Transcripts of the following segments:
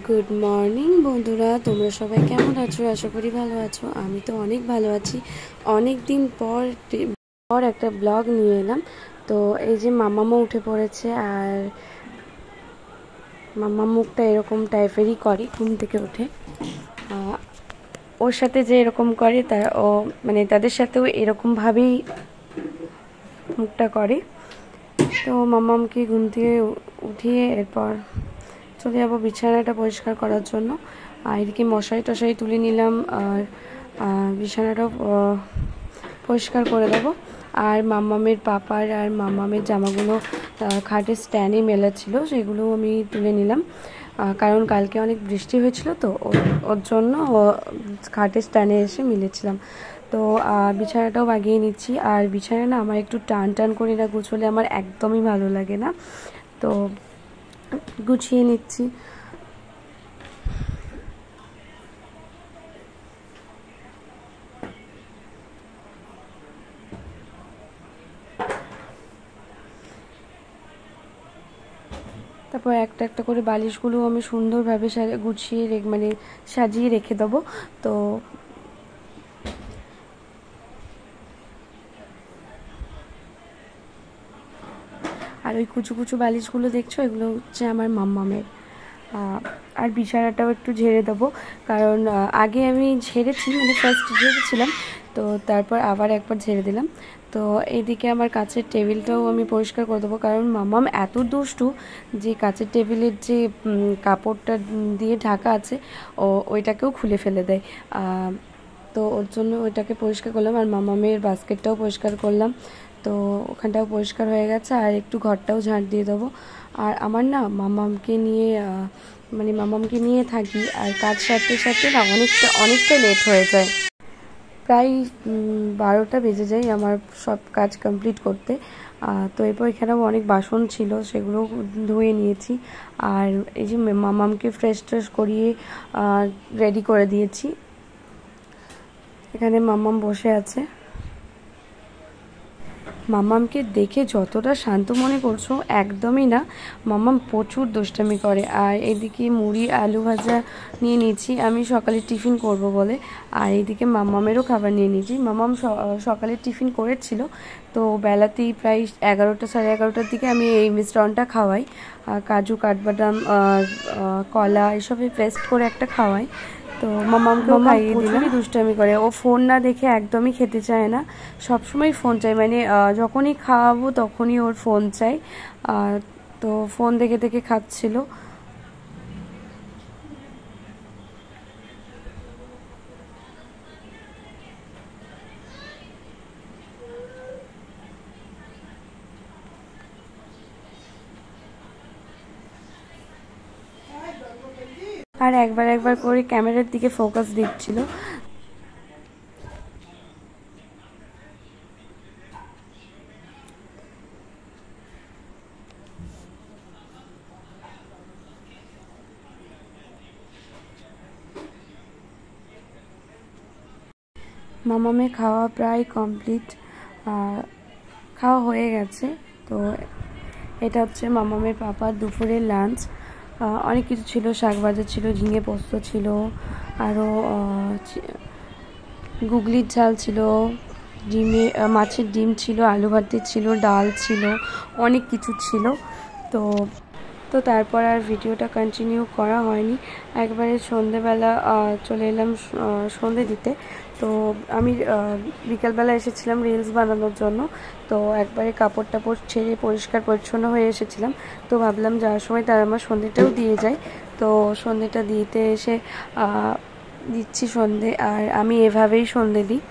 Good morning বন্ধুরা, তোমরা সবাই কেমন আছো? আশা করি ভালো আছো। আমি তো অনেক ভালো আছি। অনেক দিন পর একটা ব্লগ নিয়ে এলাম। তো এই যে মামামা উঠে পড়েছে, আর মামা মুখটা এরকম টাইপেরই করে ঘুম থেকে উঠে। ওর সাথে যে এরকম করে ও মানে তাদের সাথেও এরকমভাবেই মুখটা করে। তো মামামকে ঘুম থেকে উঠিয়ে এরপর চলে যাবো বিছানাটা পরিষ্কার করার জন্য। আর এদিকে মশারি টশারি তুলে নিলাম, আর বিছানাটাও পরিষ্কার করে দেবো। আর মামামের পাপার আর মামামের জামাগুলো খাটের স্ট্যান্ডে মেলা ছিল, সেগুলো আমি তুলে নিলাম। কারণ কালকে অনেক বৃষ্টি হয়েছিল, তো ওর জন্য খাটের স্ট্যান্ডে এসে মিলেছিলাম। তো বিছানাটাও বাগিয়ে নিচ্ছি। আর বিছানা না আমার একটু টান টান করে না গুছলে আমার একদমই ভালো লাগে না, তো গুছিয়ে নিচ্ছি। তারপর একটা একটা করে বালিশগুলো আমি সুন্দরভাবে গুছিয়ে মানে সাজিয়ে রেখে দেবো। তো আর ওই কুচু কুচু বালিশগুলো দেখছো, এগুলো হচ্ছে আমার মাম্মামের। আর বিছানাটাও একটু ঝেড়ে দেবো, কারণ আগে আমি ঝেড়েছি, মানে ফার্স্ট ঝেড়েছিলাম, তো তারপর আবার একবার ঝেড়ে দিলাম। তো এইদিকে আমার কাচের টেবিলটাও আমি পরিষ্কার করে দেবো, কারণ মাম্মাম এত দুষ্টু যে কাচের টেবিলের যে কাপড়টা দিয়ে ঢাকা আছে ওইটাকেও খুলে ফেলে দেয়। তো ওর জন্য ওইটাকে পরিষ্কার করলাম, আর মামামের বাস্কেটটাও পরিষ্কার করলাম। তো ওখানটাও পরিষ্কার হয়ে গেছে, আর একটু ঘরটাও ঝাঁট দিয়ে দেবো। আর আমার না মামামকে নিয়ে থাকি, আর কাজ সারতে সারতে না অনেকটা লেট হয়ে যায়। প্রায় 12টা বেজে যায় আমার সব কাজ কমপ্লিট করতে। তো এরপর এখানেও অনেক বাসন ছিল, সেগুলো ধুয়ে নিয়েছি। আর এই যে মামামকে ফ্রেশ ট্রেশ করিয়ে রেডি করে দিয়েছি। এখানে মামাম বসে আছে। মামামকে দেখে যতটা শান্ত মনে করছো, একদমই না। মামাম প্রচুর দুষ্টামি করে। আর এদিকে মুড়ি আলু ভাজা নিয়ে নিয়েছি আমি সকালে টিফিন করব বলে। আর এদিকে মামামেরও খাবার নিয়ে নিয়েছি। মামাম সকালে টিফিন করেছিল, তো বেলাতেই প্রায় 11টা সাড়ে 11টার দিকে আমি এই মিশ্রণটা খাওয়াই। কাজু কাঠবাদাম কলা এসবে পেস্ট করে একটা খাওয়াই। তো মামামকেও খাইয়ে দিলাম। দুষ্টামি করে, ও ফোন না দেখে একদমই খেতে চায় না, সবসময় ফোন চাই, মানে যখনই খাওয়াবো তখনই ওর ফোন চাই। তো ফোন দেখে দেখে খাচ্ছিল। আর একবার একবার করে ক্যামেরার দিকে ফোকাস দিচ্ছিল। মামামের খাওয়া প্রায় কমপ্লিট, খাওয়া হয়ে গেছে। তো এটা হচ্ছে মামামের পাপার দুপুরের লাঞ্চ। অনেক কিছু ছিল, শাক ভাজা ছিল, ঝিঙে পোস্ত ছিল, আরও গুগলির ঝাল ছিল, মাছের ডিম ছিল, আলু ভাতে ছিল, ডাল ছিল, অনেক কিছু ছিল। তো তো তারপর আর ভিডিওটা কন্টিনিউ করা হয়নি। একবারে সন্ধেবেলা চলে এলাম সন্ধে দিতে। তো আমি বিকালবেলা এসেছিলাম রিলস বানানোর জন্য। তো একবারে কাপড় টাপড় ছেড়ে পরিষ্কার পরিচ্ছন্ন হয়ে এসেছিলাম। তো ভাবলাম যাওয়ার সময় তার আমার সন্ধেটাও দিয়ে যায়। তো সন্ধেটা দিতে এসে দিচ্ছি সন্ধে, আর আমি এভাবেই সন্ধে দিই।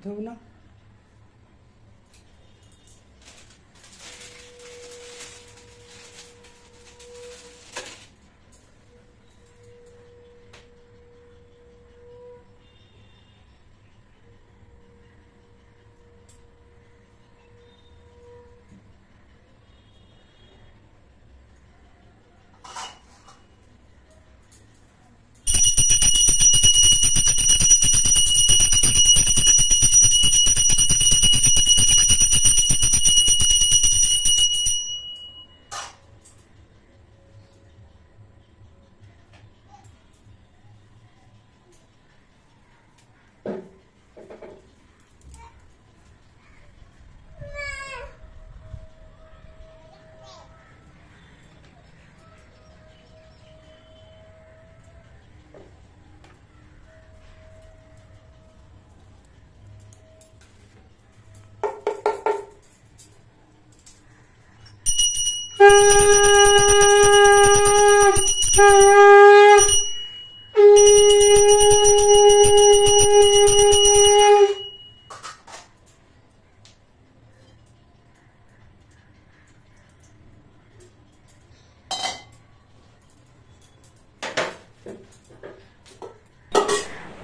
ধুব না।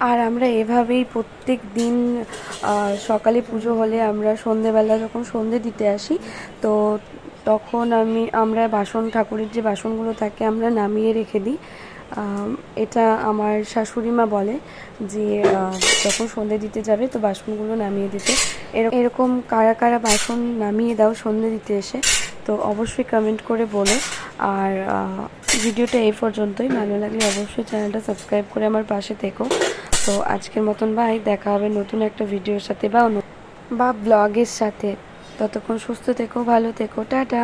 আর আমরা এভাবেই প্রত্যেক দিন সকালে পুজো হলে আমরা সন্ধেবেলা যখন সন্ধে দিতে আসি, তো তখন আমরা ঠাকুরের যে বাসনগুলো থাকে আমরা নামিয়ে রেখে দিই। এটা আমার শাশুড়ি মা বলে যে যখন সন্ধে দিতে যাবে তো বাসনগুলো নামিয়ে দিতে। এরকম কারা কারা বাসন নামিয়ে দাও সন্ধে দিতে এসে, তো অবশ্যই কমেন্ট করে বলো। আর ভিডিওটা এই পর্যন্তই, ভালো লাগলে অবশ্যই চ্যানেলটা সাবস্ক্রাইব করে আমার পাশে থেকো। তো আজকের মতন বাই, দেখা হবে নতুন একটা ভিডিওর সাথে বা ব্লগের সাথে। ততক্ষণ সুস্থ থেকো, ভালো থেকো, টাটা।